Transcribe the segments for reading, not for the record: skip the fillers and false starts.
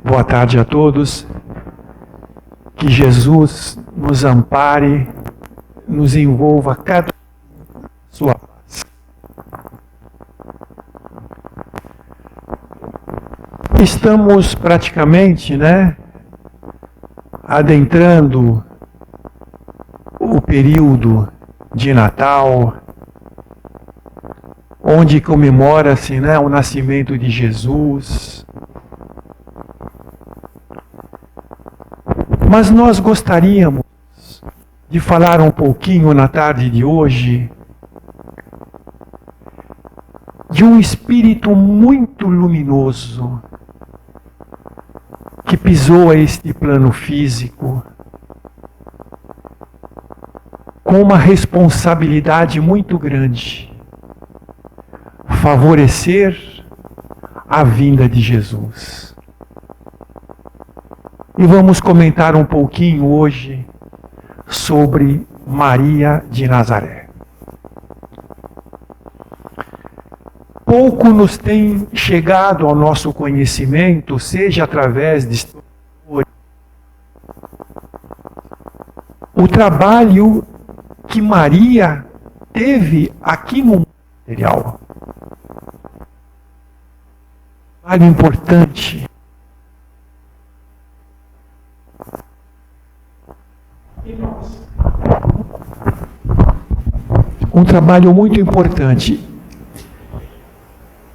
Boa tarde a todos. Que Jesus nos ampare, nos envolva cada sua paz. Estamos praticamente, adentrando o período de Natal, onde comemora-se, o nascimento de Jesus. Mas nós gostaríamos de falar um pouquinho na tarde de hoje de um espírito muito luminoso que pisou este plano físico com uma responsabilidade muito grande: favorecer a vinda de Jesus. E vamos comentar um pouquinho hoje sobre Maria de Nazaré. Pouco nos tem chegado ao nosso conhecimento, seja através de historiadores, o trabalho que Maria teve aqui no mundo material. Um trabalho importante. Um trabalho muito importante.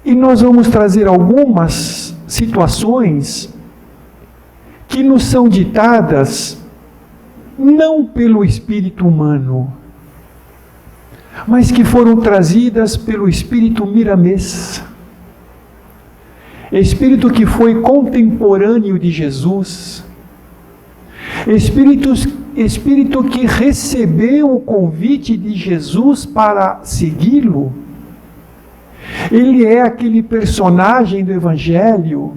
E nós vamos trazer algumas situações que nos são ditadas não pelo espírito humano, mas que foram trazidas pelo espírito Miramês, espírito que foi contemporâneo de Jesus, espírito que recebeu o convite de Jesus para segui-lo. Ele é aquele personagem do Evangelho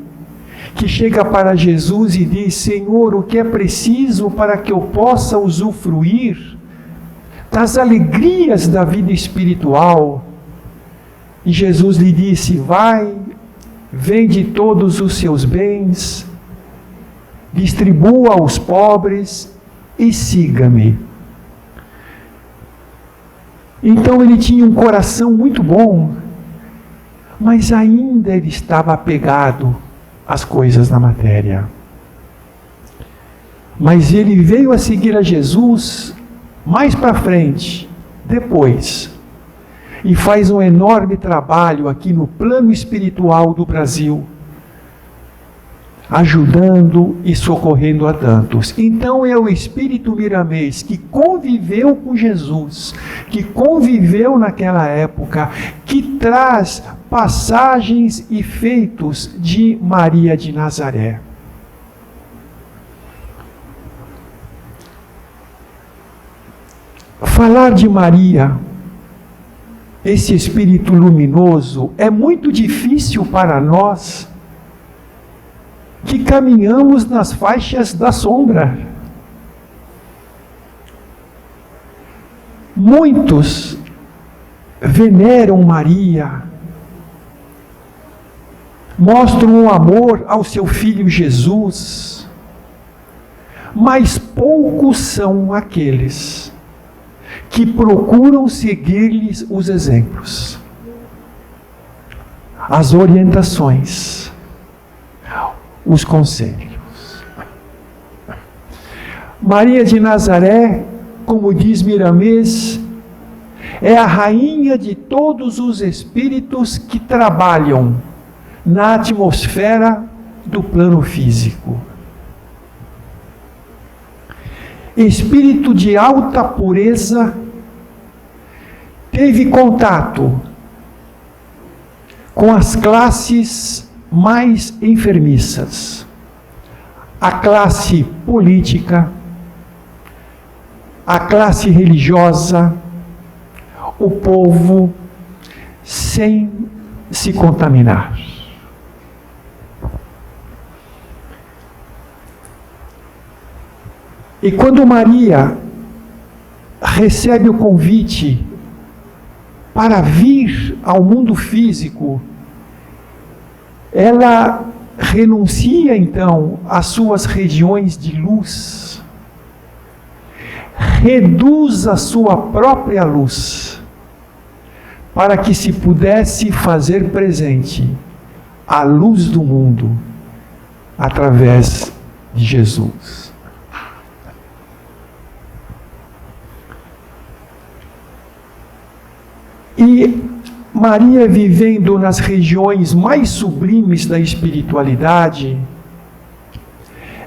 que chega para Jesus e diz: Senhor, o que é preciso para que eu possa usufruir das alegrias da vida espiritual? E Jesus lhe disse: vai, vende todos os seus bens, distribua aos pobres e siga-me. Então ele tinha um coração muito bom, mas ainda ele estava apegado às coisas da matéria. Mas ele veio a seguir a Jesus mais para frente, depois, e faz um enorme trabalho aqui no plano espiritual do Brasil, ajudando e socorrendo a tantos. Então é o espírito Miramês que conviveu com Jesus, que conviveu naquela época, que traz passagens e feitos de Maria de Nazaré. Falar de Maria, esse espírito luminoso, é muito difícil para nós que caminhamos nas faixas da sombra. Muitos veneram Maria, mostram um amor ao seu filho Jesus, mas poucos são aqueles que procuram seguir-lhes os exemplos, as orientações, os conselhos. Maria de Nazaré, como diz Miramês, é a rainha de todos os espíritos que trabalham na atmosfera do plano físico. Espírito de alta pureza, teve contato com as classes mais enfermiças, a classe política, a classe religiosa, o povo, sem se contaminar. E quando Maria recebe o convite para vir ao mundo físico, ela renuncia então às suas regiões de luz, reduz a sua própria luz, para que se pudesse fazer presente a luz do mundo através de Jesus. E Maria, vivendo nas regiões mais sublimes da espiritualidade,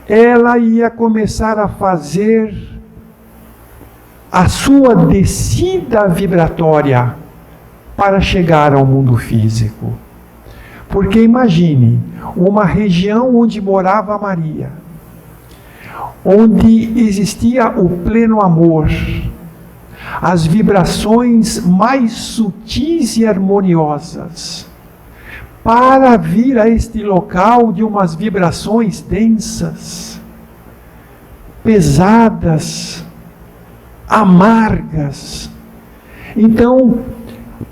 ela ia começar a fazer a sua descida vibratória para chegar ao mundo físico. Porque imagine, uma região onde morava Maria, onde existia o pleno amor, as vibrações mais sutis e harmoniosas, para vir a este local de umas vibrações densas, pesadas, amargas. Então,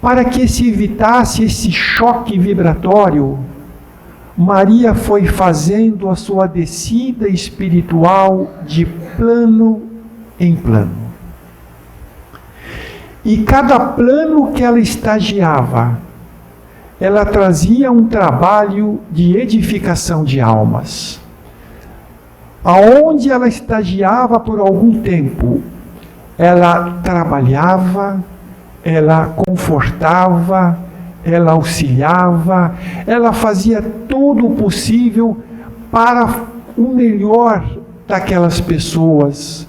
para que se evitasse esse choque vibratório, Maria foi fazendo a sua descida espiritual de plano em plano. E cada plano que ela estagiava, ela trazia um trabalho de edificação de almas. Aonde ela estagiava por algum tempo, ela trabalhava, ela confortava, ela auxiliava, ela fazia todo o possível para o melhor daquelas pessoas.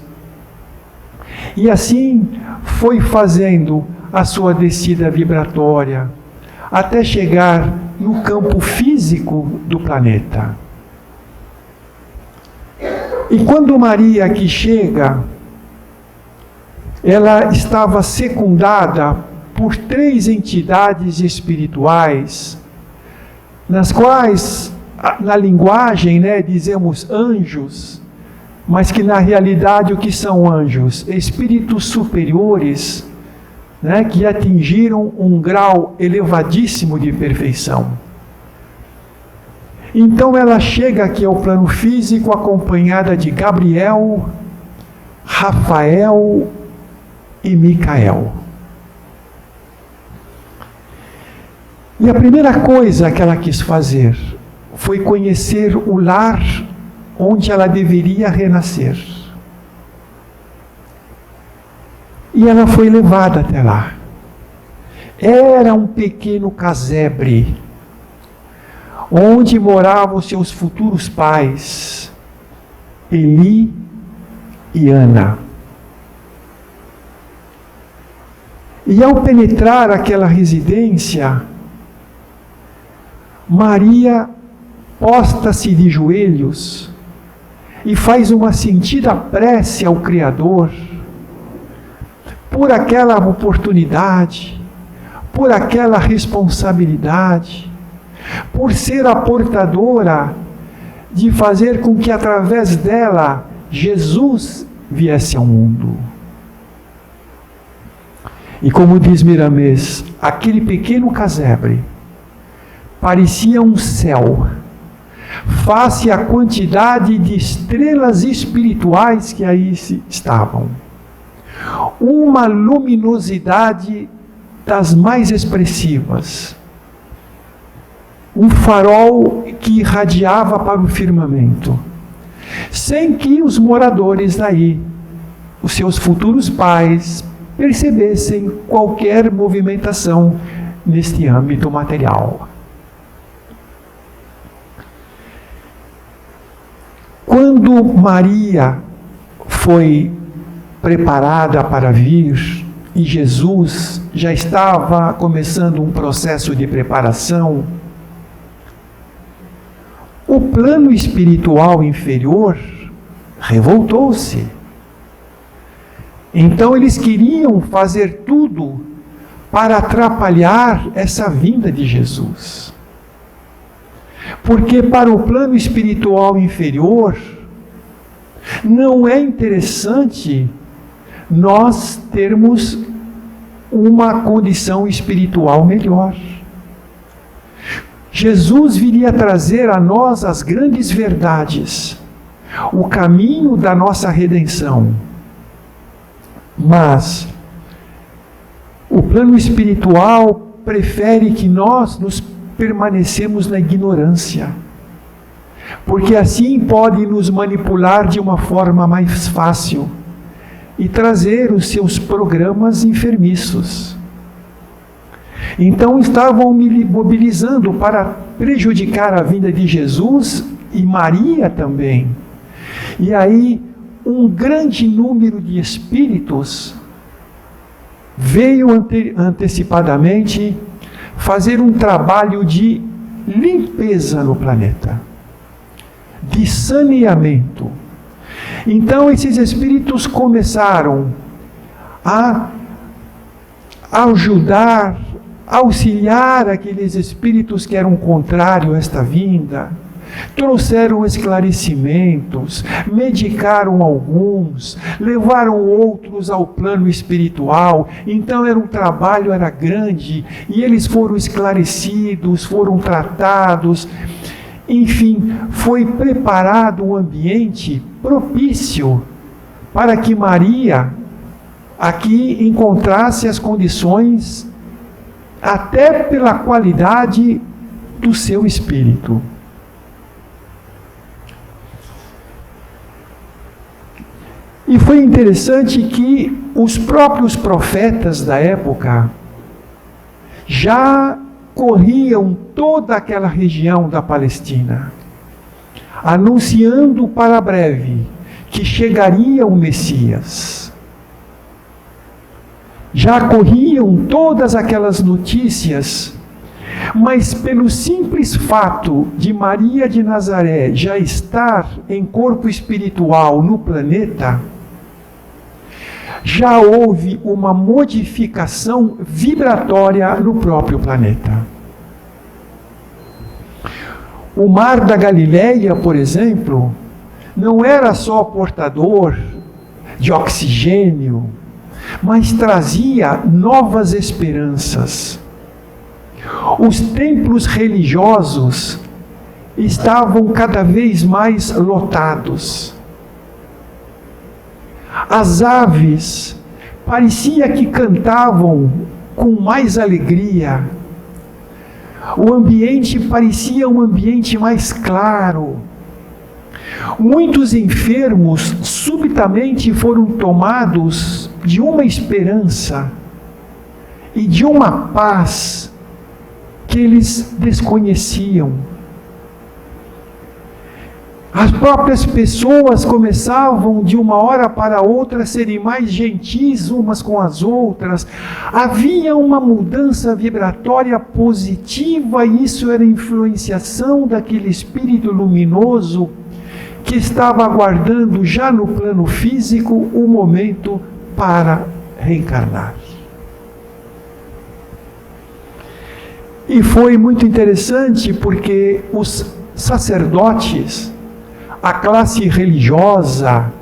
E assim foi fazendo a sua descida vibratória, até chegar no campo físico do planeta. E quando Maria aqui chega, ela estava secundada por 3 entidades espirituais, nas quais, na linguagem, dizemos anjos, mas que na realidade o que são anjos? Espíritos superiores, que atingiram um grau elevadíssimo de perfeição. Então ela chega aqui ao plano físico acompanhada de Gabriel, Rafael e Micael. E a primeira coisa que ela quis fazer foi conhecer o lar onde ela deveria renascer. E ela foi levada até lá. Era um pequeno casebre, onde moravam seus futuros pais, Eli e Ana. E ao penetrar aquela residência, Maria posta-se de joelhos e faz uma sentida prece ao Criador por aquela oportunidade, por aquela responsabilidade, por ser a portadora de fazer com que através dela Jesus viesse ao mundo. E como diz Miramês, aquele pequeno casebre parecia um céu, face à quantidade de estrelas espirituais que aí estavam. Uma luminosidade das mais expressivas. Um farol que irradiava para o firmamento, sem que os moradores daí, os seus futuros pais, percebessem qualquer movimentação neste âmbito material. Quando Maria foi preparada para vir e Jesus já estava começando um processo de preparação, o plano espiritual inferior revoltou-se. Então eles queriam fazer tudo para atrapalhar essa vinda de Jesus. Porque para o plano espiritual inferior, não é interessante nós termos uma condição espiritual melhor. Jesus viria trazer a nós as grandes verdades, o caminho da nossa redenção. Mas o plano espiritual prefere que nós nos permanecemos na ignorância, porque assim pode nos manipular de uma forma mais fácil e trazer os seus programas enfermiços. Então estavam me mobilizando para prejudicar a vinda de Jesus e Maria também. E aí um grande número de espíritos veio antecipadamente fazer um trabalho de limpeza no planeta, de saneamento. Então esses espíritos começaram a ajudar, auxiliar aqueles espíritos que eram contrários a esta vinda, trouxeram esclarecimentos, medicaram alguns, levaram outros ao plano espiritual. Então era um trabalho, era grande, e eles foram esclarecidos, foram tratados. Enfim, foi preparado um ambiente propício para que Maria aqui encontrasse as condições, até pela qualidade do seu espírito. E foi interessante que os próprios profetas da época já corriam toda aquela região da Palestina, anunciando para breve que chegaria o Messias. Já corriam todas aquelas notícias, mas pelo simples fato de Maria de Nazaré já estar em corpo espiritual no planeta, já houve uma modificação vibratória no próprio planeta. O mar da Galileia, por exemplo, não era só portador de oxigênio, mas trazia novas esperanças. Os templos religiosos estavam cada vez mais lotados. As aves parecia que cantavam com mais alegria. O ambiente parecia um ambiente mais claro. Muitos enfermos subitamente foram tomados de uma esperança e de uma paz que eles desconheciam. As próprias pessoas começavam de uma hora para outra a serem mais gentis umas com as outras. Havia uma mudança vibratória positiva, e isso era influenciação daquele espírito luminoso que estava aguardando já no plano físico o momento para reencarnar. E foi muito interessante porque os sacerdotes, a classe religiosa,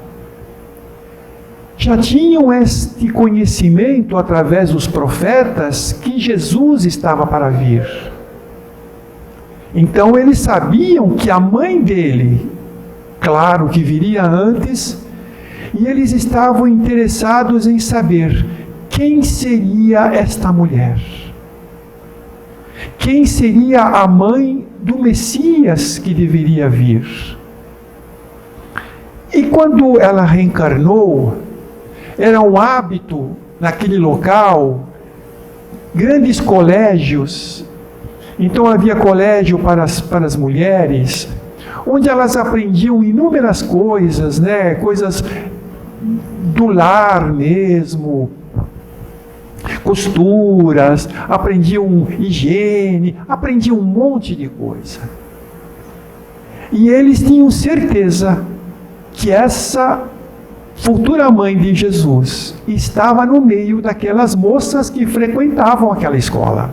já tinham este conhecimento através dos profetas que Jesus estava para vir. Então eles sabiam que a mãe dele, claro que viria antes, e eles estavam interessados em saber quem seria esta mulher. Quem seria a mãe do Messias que deveria vir? E quando ela reencarnou, era um hábito naquele local, grandes colégios. Então havia colégio para as mulheres, onde elas aprendiam inúmeras coisas, né? Coisas do lar mesmo, costuras, aprendiam higiene, aprendiam um monte de coisa. E eles tinham certeza que essa futura mãe de Jesus estava no meio daquelas moças que frequentavam aquela escola.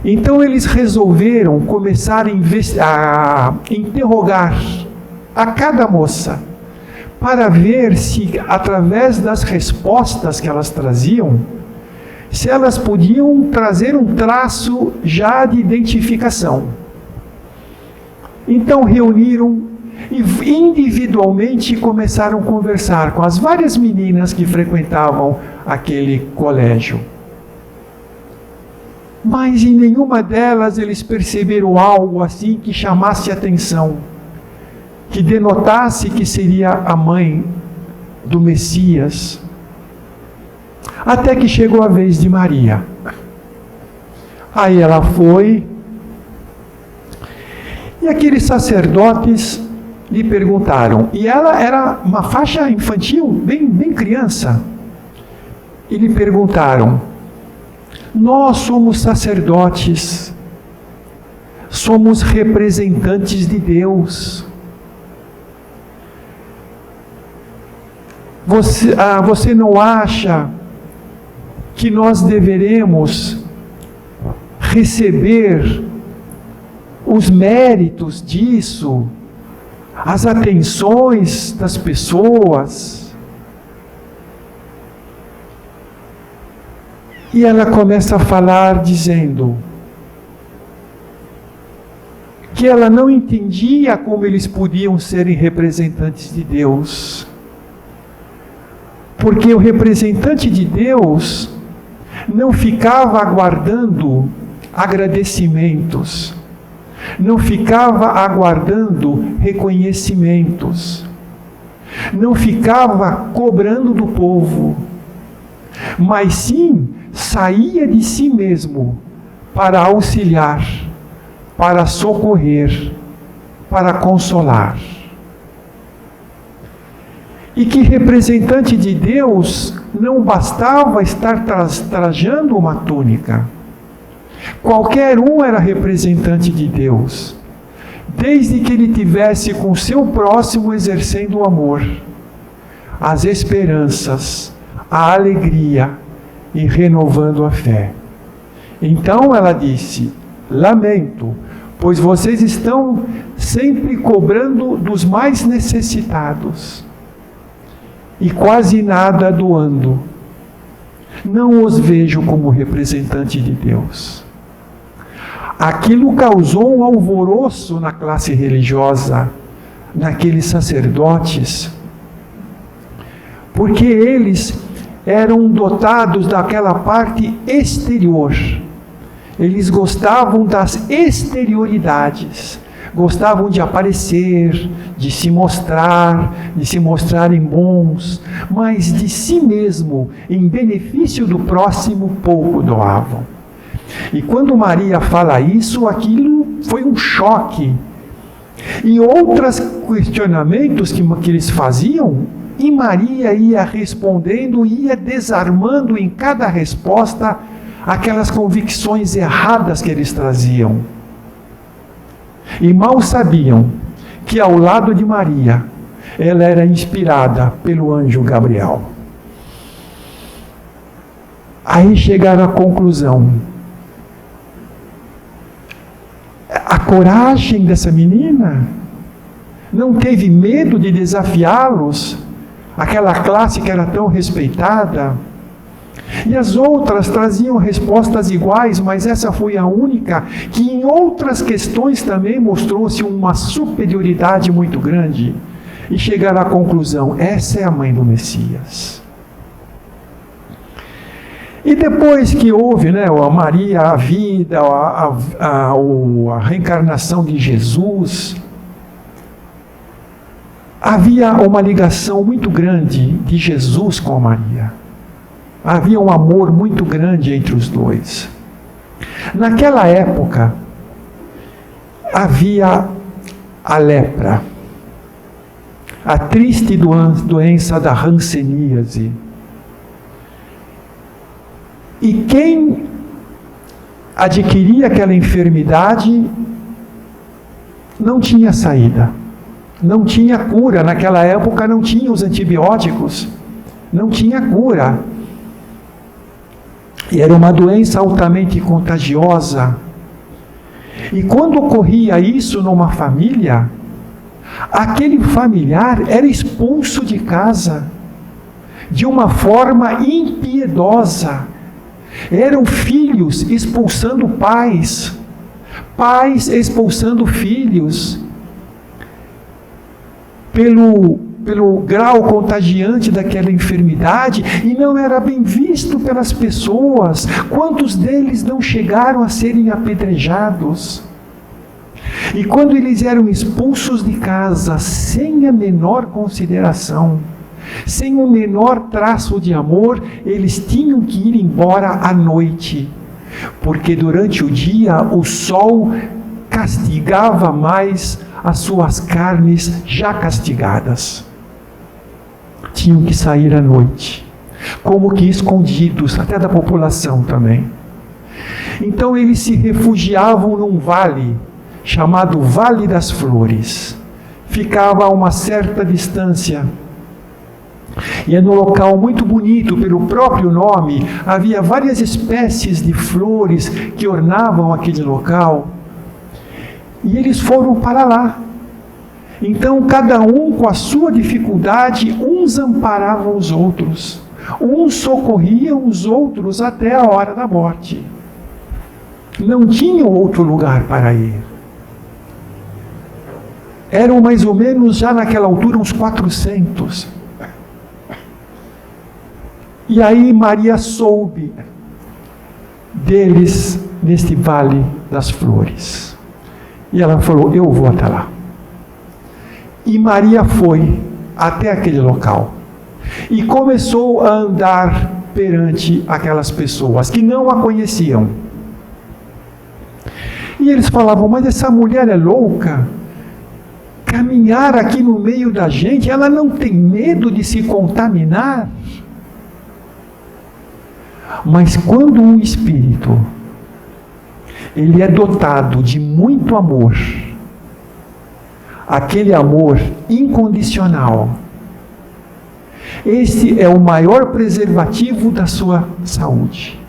Então eles resolveram começar a interrogar a cada moça, para ver se, através das respostas que elas traziam, se elas podiam trazer um traço já de identificação. Então reuniram e individualmente começaram a conversar com as várias meninas que frequentavam aquele colégio. Mas em nenhuma delas eles perceberam algo assim que chamasse atenção, que denotasse que seria a mãe do Messias. Até que chegou a vez de Maria. Aí ela foi, e aqueles sacerdotes lhe perguntaram, e ela era uma faixa infantil, bem criança, e lhe perguntaram: nós somos sacerdotes, somos representantes de Deus. Você não acha que nós deveremos receber os méritos disso, as atenções das pessoas? E ela começa a falar dizendo que ela não entendia como eles podiam serem representantes de Deus. Porque o representante de Deus não ficava aguardando agradecimentos, não ficava aguardando reconhecimentos, não ficava cobrando do povo, mas sim saía de si mesmo para auxiliar, para socorrer, para consolar. E que representante de Deus não bastava estar trajando uma túnica. Qualquer um era representante de Deus, desde que ele tivesse com seu próximo exercendo o amor, as esperanças, a alegria e renovando a fé. Então ela disse: lamento, pois vocês estão sempre cobrando dos mais necessitados e quase nada doando. Não os vejo como representante de Deus. Aquilo causou um alvoroço na classe religiosa, naqueles sacerdotes, porque eles eram dotados daquela parte exterior. Eles gostavam das exterioridades, gostavam de aparecer, de se mostrarem bons, mas de si mesmo, em benefício do próximo, pouco doavam. E quando Maria fala isso, aquilo foi um choque. E outros questionamentos que eles faziam, e Maria ia respondendo, ia desarmando em cada resposta aquelas convicções erradas que eles traziam. E mal sabiam que ao lado de Maria, ela era inspirada pelo anjo Gabriel. Aí chegaram à conclusão. A coragem dessa menina não teve medo de desafiá-los, aquela classe que era tão respeitada. E as outras traziam respostas iguais, mas essa foi a única que em outras questões também mostrou-se uma superioridade muito grande. E chegaram à conclusão: essa é a mãe do Messias. E depois que houve, a Maria, a vida, a reencarnação de Jesus, havia uma ligação muito grande de Jesus com a Maria. Havia um amor muito grande entre os dois. Naquela época, havia a lepra, a triste doença da hanseníase. E quem adquiria aquela enfermidade não tinha saída, não tinha cura. Naquela época não tinha os antibióticos, não tinha cura. E era uma doença altamente contagiosa. E quando ocorria isso numa família, aquele familiar era expulso de casa de uma forma impiedosa, Eram filhos expulsando pais, pais expulsando filhos, pelo grau contagiante daquela enfermidade, e não era bem visto pelas pessoas. Quantos deles não chegaram a serem apedrejados? E quando eles eram expulsos de casa, sem a menor consideração, sem o menor traço de amor, eles tinham que ir embora à noite, porque durante o dia o sol castigava mais as suas carnes já castigadas. Tinham que sair à noite, como que escondidos, até da população também. Então eles se refugiavam num vale, chamado Vale das Flores. Ficava a uma certa distância. E é num local muito bonito, pelo próprio nome, havia várias espécies de flores que ornavam aquele local. E eles foram para lá. Então, cada um com a sua dificuldade, uns amparavam os outros, uns socorriam os outros até a hora da morte. Não tinham outro lugar para ir. Eram mais ou menos, já naquela altura, uns 400. E aí Maria soube deles neste Vale das Flores. E ela falou: eu vou até lá. E Maria foi até aquele local. E começou a andar perante aquelas pessoas que não a conheciam. E eles falavam: mas essa mulher é louca? Caminhar aqui no meio da gente, ela não tem medo de se contaminar? Mas quando um espírito, ele é dotado de muito amor, aquele amor incondicional, esse é o maior preservativo da sua saúde.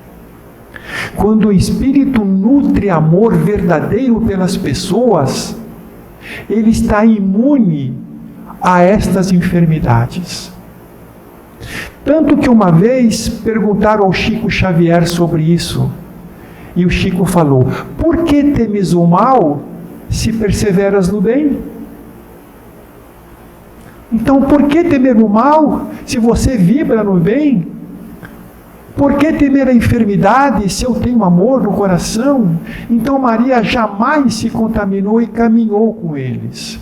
Quando o espírito nutre amor verdadeiro pelas pessoas, ele está imune a estas enfermidades. Tanto que uma vez perguntaram ao Chico Xavier sobre isso, e o Chico falou: por que temes o mal se perseveras no bem? Então, por que temer o mal se você vibra no bem? Por que temer a enfermidade se eu tenho amor no coração? Então Maria jamais se contaminou e caminhou com eles.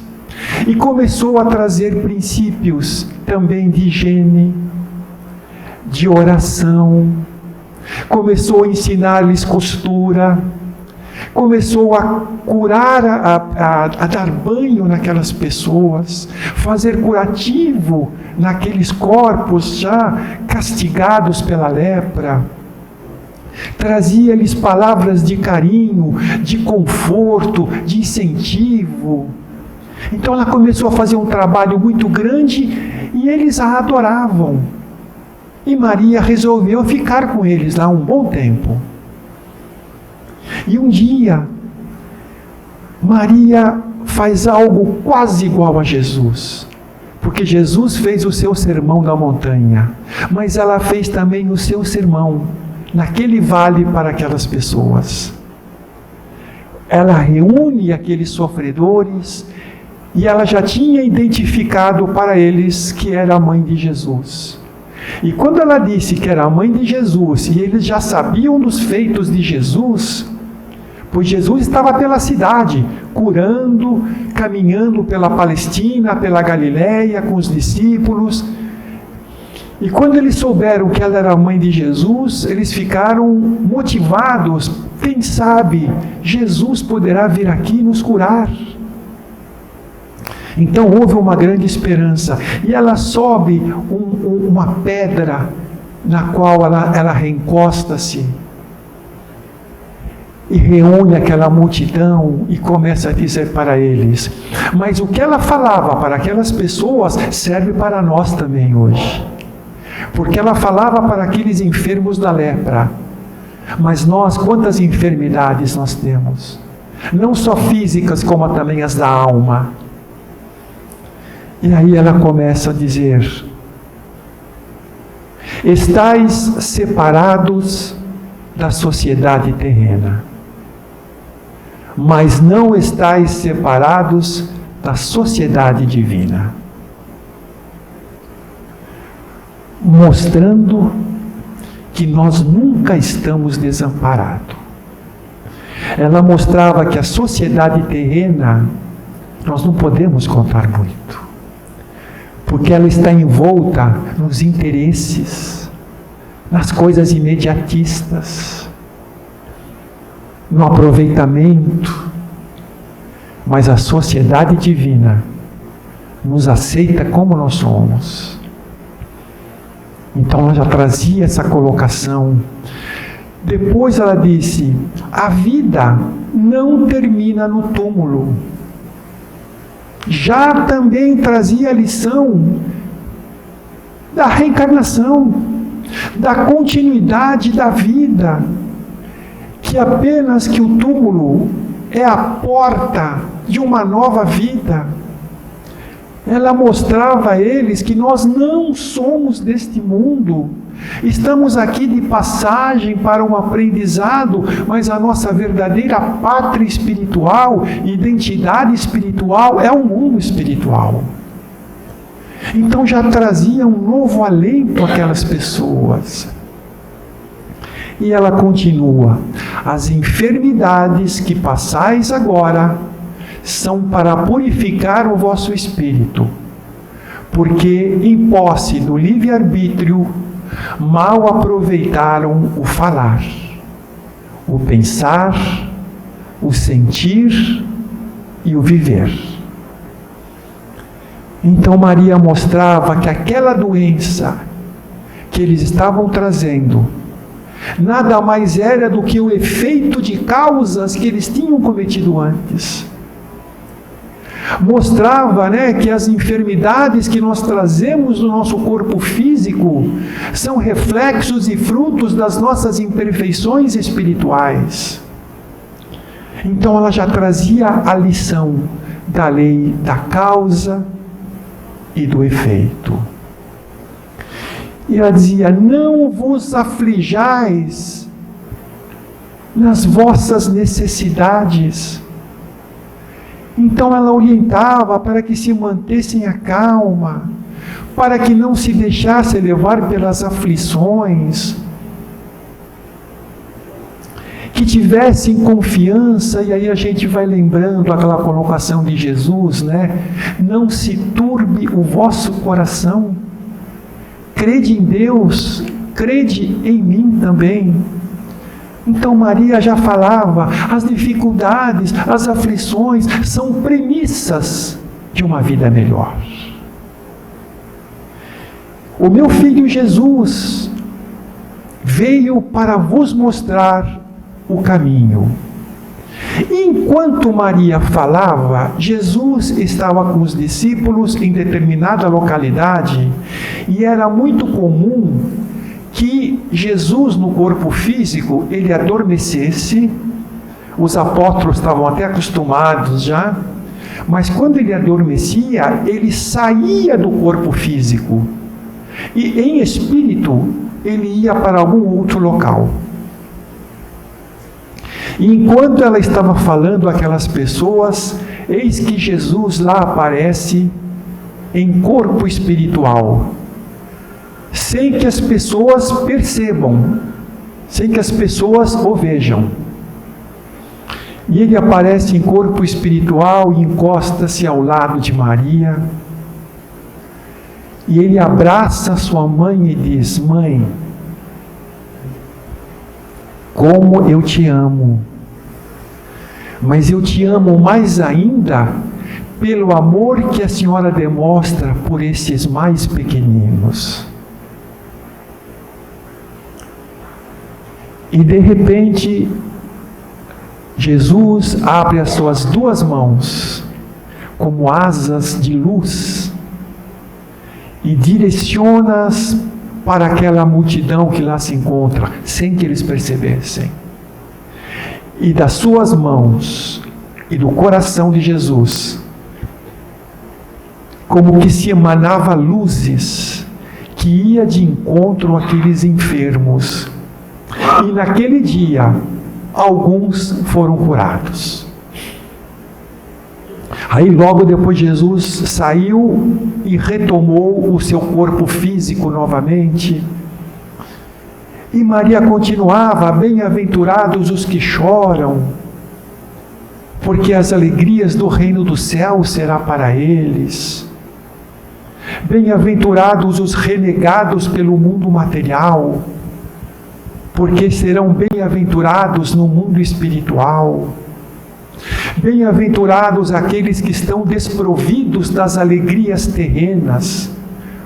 E começou a trazer princípios também de higiene, de oração. Começou a ensinar-lhes costura. Começou a curar, a dar banho naquelas pessoas, fazer curativo naqueles corpos já castigados pela lepra. Trazia-lhes palavras de carinho, de conforto, de incentivo. Então ela começou a fazer um trabalho muito grande e eles a adoravam. E Maria resolveu ficar com eles lá um bom tempo. E um dia, Maria faz algo quase igual a Jesus, porque Jesus fez o seu sermão da montanha, mas ela fez também o seu sermão naquele vale para aquelas pessoas. Ela reúne aqueles sofredores e ela já tinha identificado para eles que era a mãe de Jesus. E quando ela disse que era a mãe de Jesus e eles já sabiam dos feitos de Jesus, pois Jesus estava pela cidade, curando, caminhando pela Palestina, pela Galiléia, com os discípulos. E quando eles souberam que ela era a mãe de Jesus, eles ficaram motivados. Quem sabe Jesus poderá vir aqui nos curar. Então houve uma grande esperança. E ela sobe uma pedra na qual ela reencosta-se. E reúne aquela multidão e começa a dizer para eles. Mas o que ela falava para aquelas pessoas serve para nós também hoje. Porque ela falava para aqueles enfermos da lepra. Mas nós, quantas enfermidades nós temos? Não só físicas, como também as da alma. E aí ela começa a dizer: estais separados da sociedade terrena, mas não estáis separados da sociedade divina. Mostrando que nós nunca estamos desamparados. Ela mostrava que a sociedade terrena, nós não podemos contar muito, porque ela está envolta nos interesses, nas coisas imediatistas, no aproveitamento, mas a sociedade divina nos aceita como nós somos. Então ela já trazia essa colocação. Depois ela disse: a vida não termina no túmulo. Já também trazia a lição da reencarnação, da continuidade da vida, que apenas que o túmulo é a porta de uma nova vida. Ela mostrava a eles que nós não somos deste mundo, estamos aqui de passagem para um aprendizado, mas a nossa verdadeira pátria espiritual, identidade espiritual, é o mundo espiritual. Então já trazia um novo alento àquelas pessoas. E ela continua: as enfermidades que passais agora são para purificar o vosso espírito, porque em posse do livre-arbítrio mal aproveitaram o falar, o pensar, o sentir e o viver. Então Maria mostrava que aquela doença que eles estavam trazendo nada mais era do que o efeito de causas que eles tinham cometido antes. Mostrava, que as enfermidades que nós trazemos no nosso corpo físico são reflexos e frutos das nossas imperfeições espirituais. Então ela já trazia a lição da lei da causa e do efeito. E ela dizia: não vos aflijais nas vossas necessidades. Então ela orientava para que se mantessem a calma, para que não se deixassem levar pelas aflições, que tivessem confiança. E aí a gente vai lembrando aquela colocação de Jesus, não se turbe o vosso coração, crede em Deus, crede em mim também. Então Maria já falava: as dificuldades, as aflições são premissas de uma vida melhor. O meu filho Jesus veio para vos mostrar o caminho. Enquanto Maria falava, Jesus estava com os discípulos em determinada localidade, e era muito comum que Jesus, no corpo físico, ele adormecesse. Os apóstolos estavam até acostumados já, mas quando ele adormecia, ele saía do corpo físico e em espírito ele ia para algum outro local. E enquanto ela estava falando àquelas pessoas, eis que Jesus lá aparece em corpo espiritual, sem que as pessoas percebam, sem que as pessoas o vejam. E ele aparece em corpo espiritual e encosta-se ao lado de Maria. E ele abraça sua mãe e diz: mãe, como eu te amo, mas eu te amo mais ainda pelo amor que a senhora demonstra por esses mais pequeninos. E de repente, Jesus abre as suas duas mãos como asas de luz e direciona-as para aquela multidão que lá se encontra, sem que eles percebessem. E das suas mãos e do coração de Jesus, como que se emanava luzes que ia de encontro àqueles enfermos E naquele dia, alguns foram curados. Aí logo depois Jesus saiu e retomou o seu corpo físico novamente. E Maria continuava: bem-aventurados os que choram, porque as alegrias do reino do céu será para eles. Bem-aventurados os renegados pelo mundo material, porque serão bem-aventurados no mundo espiritual. Bem-aventurados aqueles que estão desprovidos das alegrias terrenas,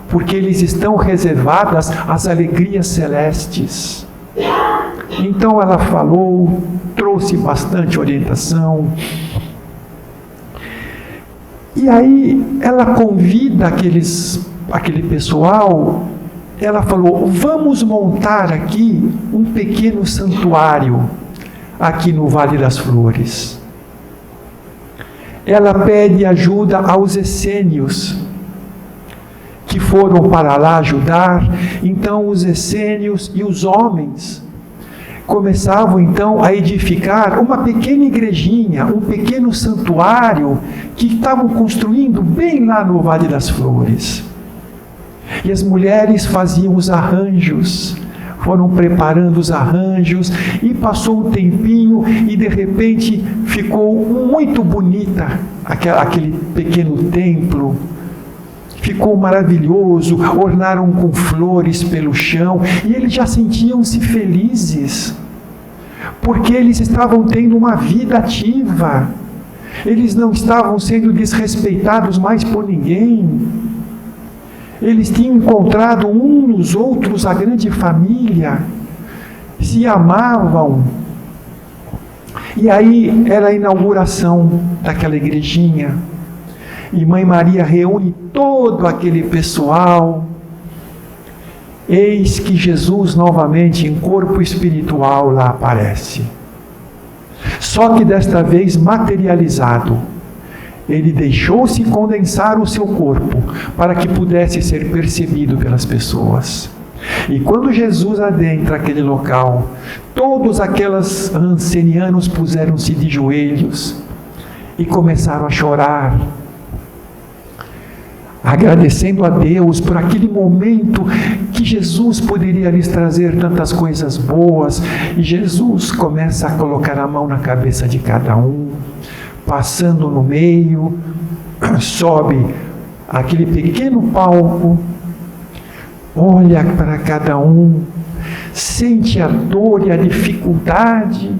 porque eles estão reservadas às alegrias celestes. Então ela falou, trouxe bastante orientação. E aí ela convida aquele pessoal, ela falou: vamos montar aqui um pequeno santuário, aqui no Vale das Flores. Ela pede ajuda aos essênios, que foram para lá ajudar. Então os essênios e os homens começavam então a edificar uma pequena igrejinha, um pequeno santuário que estavam construindo bem lá no Vale das Flores. E as mulheres faziam os arranjos, foram preparando os arranjos, e passou um tempinho e de repente ficou muito bonita aquele pequeno templo. Ficou maravilhoso, ornaram com flores pelo chão, e eles já sentiam-se felizes, porque eles estavam tendo uma vida ativa, eles não estavam sendo desrespeitados mais por ninguém, eles tinham encontrado uns nos outros a grande família, se amavam. E aí era a inauguração daquela igrejinha, e Mãe Maria reúne todo aquele pessoal. Eis que Jesus novamente em corpo espiritual lá aparece. Só que desta vez materializado. Ele deixou-se condensar o seu corpo para que pudesse ser percebido pelas pessoas. E quando Jesus adentra aquele local, todos aqueles ancianos puseram-se de joelhos e começaram a chorar, agradecendo a Deus por aquele momento que Jesus poderia lhes trazer tantas coisas boas. E Jesus começa a colocar a mão na cabeça de cada um, passando no meio, sobe aquele pequeno palco, olha para cada um, sente a dor e a dificuldade,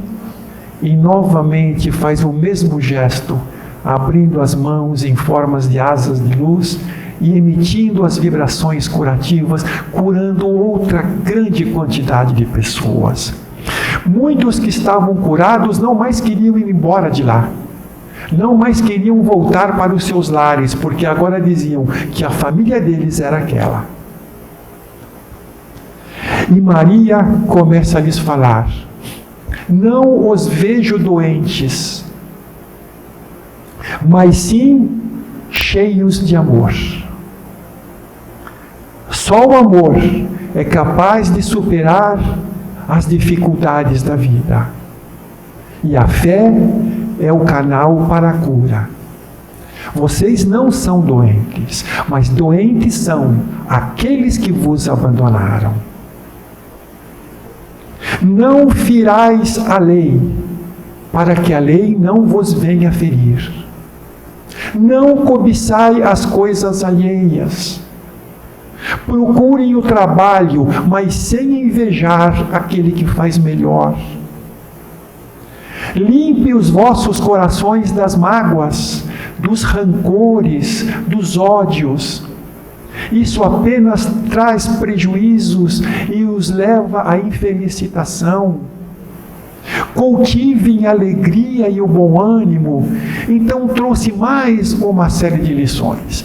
e novamente faz o mesmo gesto, abrindo as mãos em formas de asas de luz e emitindo as vibrações curativas, curando outra grande quantidade de pessoas. Muitos que estavam curados não mais queriam ir embora de lá, não mais queriam voltar para os seus lares, porque agora diziam que a família deles era aquela. E Maria começa a lhes falar: não os vejo doentes, mas sim cheios de amor. Só o amor é capaz de superar as dificuldades da vida. E a fé é o canal para a cura. Vocês não são doentes, mas doentes são aqueles que vos abandonaram. Não firais a lei, para que a lei não vos venha ferir. Não cobiçai as coisas alheias. Procurem o trabalho, mas sem invejar aquele que faz melhor. Limpe os vossos corações das mágoas, dos rancores, dos ódios. Isso apenas traz prejuízos e os leva à infelicitação. Cultivem a alegria e o bom ânimo. Então trouxe mais uma série de lições.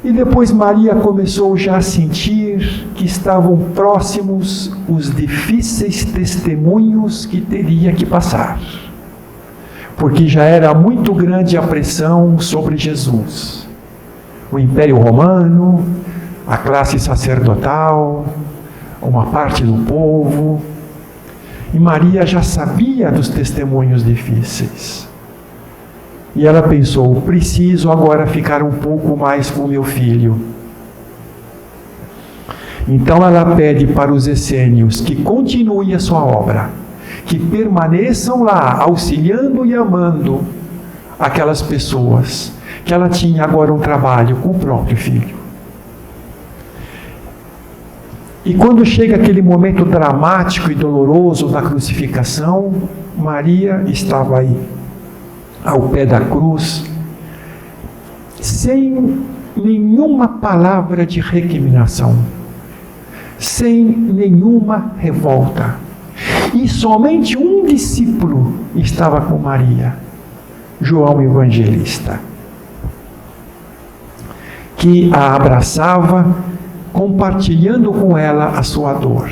E depois Maria começou já a sentir que estavam próximos os difíceis testemunhos que teria que passar, porque já era muito grande a pressão sobre Jesus. O Império Romano, a classe sacerdotal, uma parte do povo. E Maria já sabia dos testemunhos difíceis. E ela pensou: preciso agora ficar um pouco mais com meu filho. Então ela pede para os essênios que continuem a sua obra, que permaneçam lá, auxiliando e amando aquelas pessoas, que ela tinha agora um trabalho com o próprio filho. E quando chega aquele momento dramático e doloroso da crucificação, Maria estava aí, ao pé da cruz, sem nenhuma palavra de recriminação, sem nenhuma revolta. E somente um discípulo estava com Maria, João Evangelista, que a abraçava, compartilhando com ela a sua dor.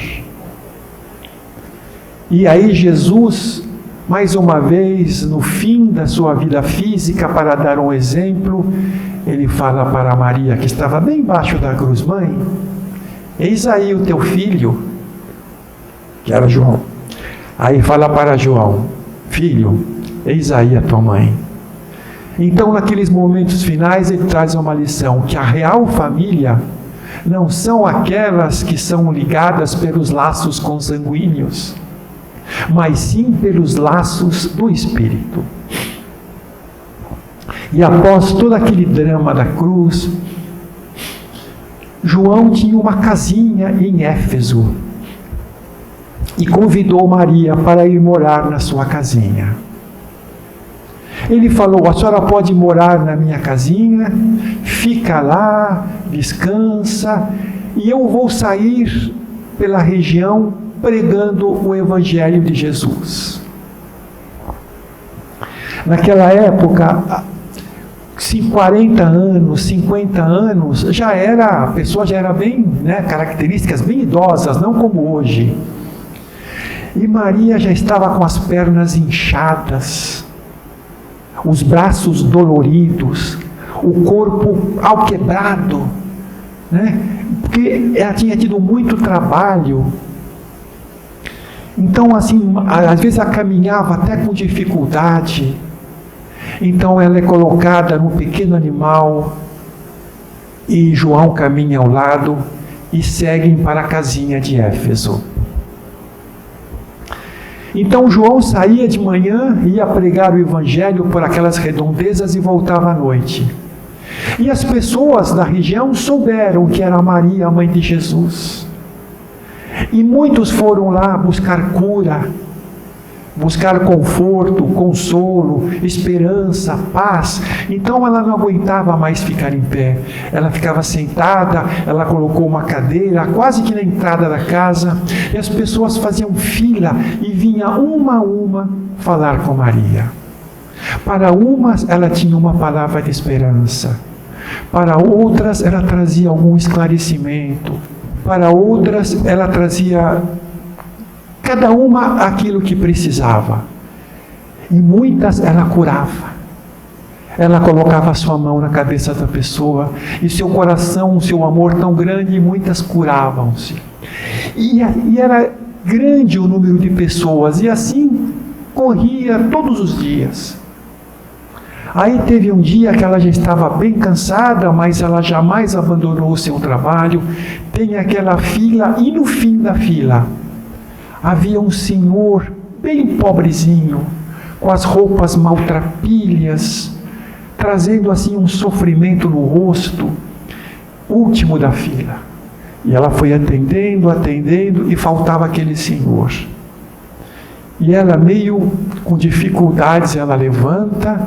E aí Jesus, mais uma vez, no fim da sua vida física, para dar um exemplo, ele fala para Maria, que estava bem embaixo da cruz: mãe, eis aí o teu filho, que era João. Aí fala para João: filho, eis aí a tua mãe. Então, naqueles momentos finais, ele traz uma lição, que a real família não são aquelas que são ligadas pelos laços consanguíneos, mas sim pelos laços do Espírito. E após todo aquele drama da cruz, João tinha uma casinha em Éfeso e convidou Maria para ir morar na sua casinha. Ele falou: a senhora pode morar na minha casinha, fica lá, descansa, e eu vou sair pela região pregando o Evangelho de Jesus. Naquela época, 40 anos, 50 anos, a pessoa já era bem, características bem idosas, não como hoje. E Maria já estava com as pernas inchadas, os braços doloridos, o corpo alquebrado, porque ela tinha tido muito trabalho. Então, assim, às vezes ela caminhava até com dificuldade. Então ela é colocada num pequeno animal e João caminha ao lado e seguem para a casinha de Éfeso. Então João saía de manhã, ia pregar o Evangelho por aquelas redondezas e voltava à noite. E as pessoas da região souberam que era Maria, a mãe de Jesus. E muitos foram lá buscar cura, buscar conforto, consolo, esperança, paz. Então ela não aguentava mais ficar em pé. Ela ficava sentada, ela colocou uma cadeira quase que na entrada da casa, e as pessoas faziam fila e vinha uma a uma falar com Maria. Para umas ela tinha uma palavra de esperança, para outras ela trazia algum esclarecimento, para outras ela trazia cada uma aquilo que precisava. E muitas ela curava. Ela colocava a sua mão na cabeça da pessoa, e seu coração, seu amor tão grande, e muitas curavam-se. E era grande o número de pessoas, e assim corria todos os dias. Aí teve um dia que ela já estava bem cansada, mas ela jamais abandonou o seu trabalho. Tem aquela fila, e no fim da fila havia um senhor bem pobrezinho, com as roupas maltrapilhas, trazendo assim um sofrimento no rosto, último da fila. E ela foi atendendo, e faltava aquele senhor. E ela, meio com dificuldades, ela levanta,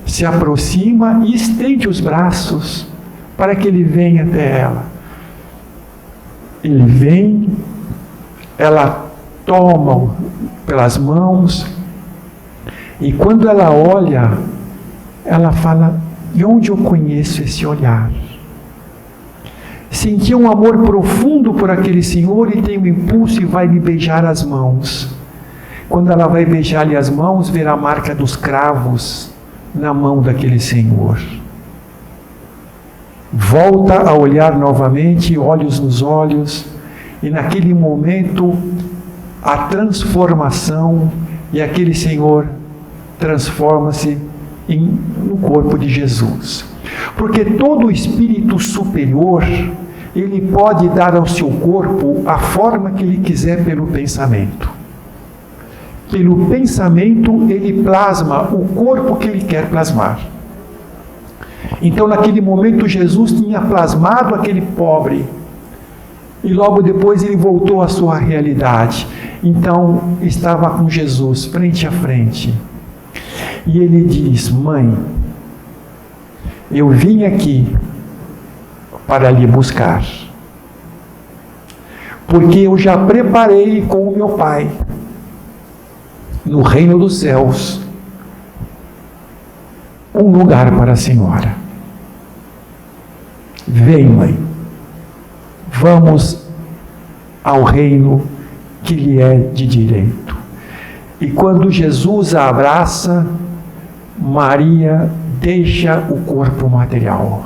se aproxima e estende os braços para que ele venha até ela. Ele vem, ela toma pelas mãos, e quando ela olha, ela fala: de onde eu conheço esse olhar? Sentia um amor profundo por aquele senhor e tem um impulso e vai lhe beijar as mãos. Quando ela vai beijar-lhe as mãos, vê a marca dos cravos na mão daquele senhor. Volta a olhar novamente, olhos nos olhos, E naquele momento, a transformação, e aquele Senhor transforma-se no corpo de Jesus. Porque todo espírito superior, ele pode dar ao seu corpo a forma que ele quiser pelo pensamento. Pelo pensamento, ele plasma o corpo que ele quer plasmar. Então, naquele momento, Jesus tinha plasmado aquele pobre. E logo depois ele voltou à sua realidade. Então, estava com Jesus, frente a frente. E ele diz: mãe, eu vim aqui para lhe buscar. Porque eu já preparei com o meu Pai, no reino dos céus, um lugar para a senhora. Vem, mãe, vamos ao reino que lhe é de direito. E quando Jesus a abraça, Maria deixa o corpo material.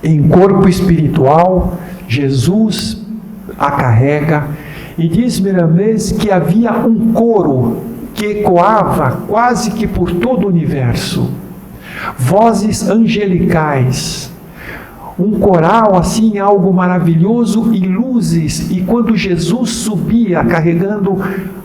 Em corpo espiritual, Jesus a carrega, e diz Miramês que havia um coro que ecoava quase que por todo o universo, vozes angelicais, um coral assim, algo maravilhoso, e luzes. E quando Jesus subia carregando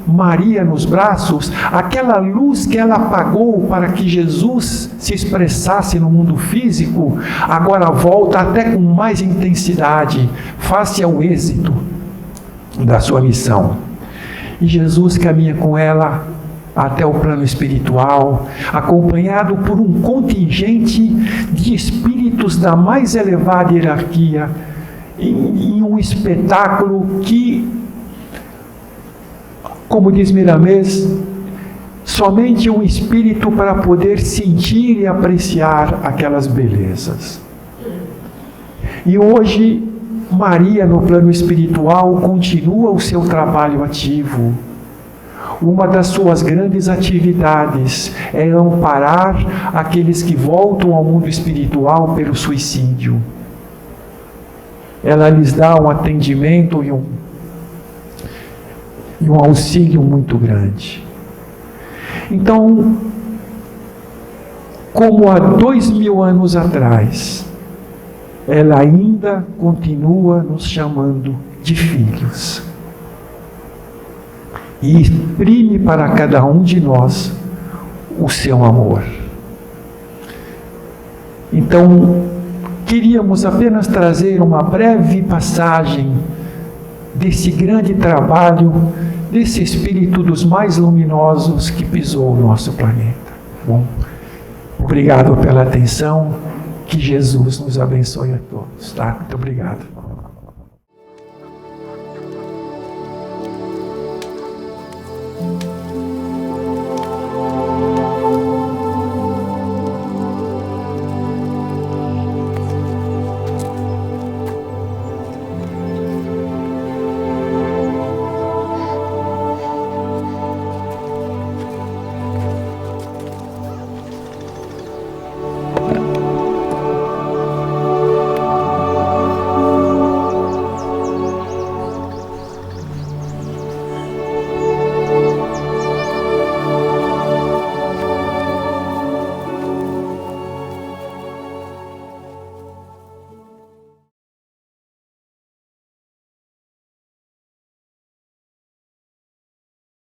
Maria nos braços, aquela luz que ela apagou para que Jesus se expressasse no mundo físico, agora volta até com mais intensidade, face ao êxito da sua missão. E Jesus caminha com ela até o plano espiritual, acompanhado por um contingente de espíritos da mais elevada hierarquia, em um espetáculo que, como diz Miramês, somente um espírito para poder sentir e apreciar aquelas belezas. E hoje, Maria, no plano espiritual, continua o seu trabalho ativo. Uma das suas grandes atividades é amparar aqueles que voltam ao mundo espiritual pelo suicídio. Ela lhes dá um atendimento e um auxílio muito grande. Então, como há 2000 anos atrás, ela ainda continua nos chamando de filhos. E exprime para cada um de nós o seu amor. Então, queríamos apenas trazer uma breve passagem desse grande trabalho, desse espírito dos mais luminosos que pisou o nosso planeta. Bom, obrigado pela atenção, que Jesus nos abençoe a todos, tá? Muito obrigado.